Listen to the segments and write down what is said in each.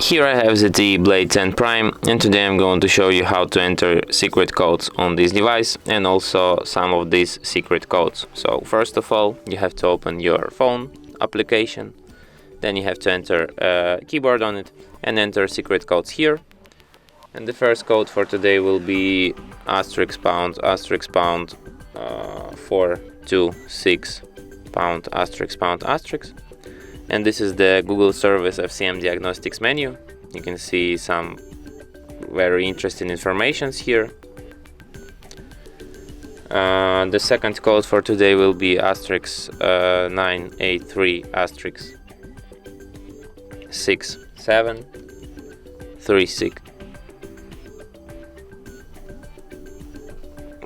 Here I have ZTE Blade 10 Prime, and today I'm going to show you how to enter secret codes on this device and also some of these secret codes. So first of all, you have to open your phone application, then you have to enter a keyboard on it and enter secret codes here. And the first code for today will be *##, 426 ###. And this is the Google Service FCM Diagnostics menu. You can see some very interesting informations here. The second code for today will be *983 *67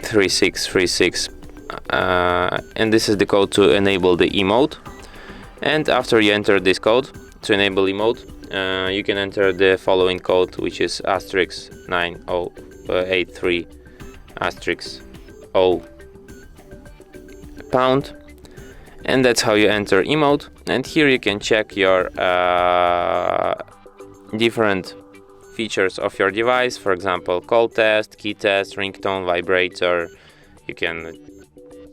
3636, and this is the code to enable the emote. And after you enter this code to enable emote, you can enter the following code, which is *9083 *0 £, and that's how you enter emote. And here you can check your different features of your device, for example, call test, key test, ringtone, vibrator. You can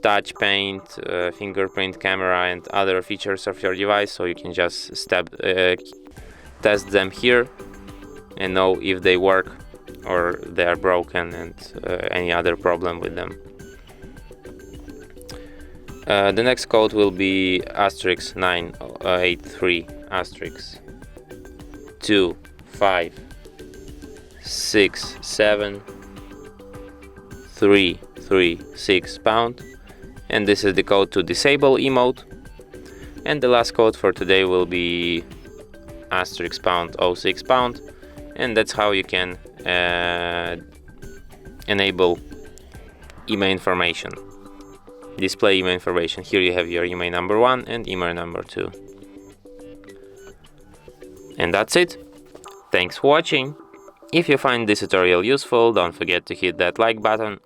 touch, paint, fingerprint, camera, and other features of your device, so you can just test them here and know if they work or they are broken, and any other problem with them. The next code will be *983 *2567 336 £, and this is the code to disable emote. And the last code for today will be *06 £, and that's how you can enable IMEI information, display IMEI information. Here you have your IMEI number 1 and IMEI number 2. And that's it. Thanks for watching. If you find this tutorial useful, don't forget to hit that like button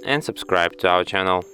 and subscribe to our channel.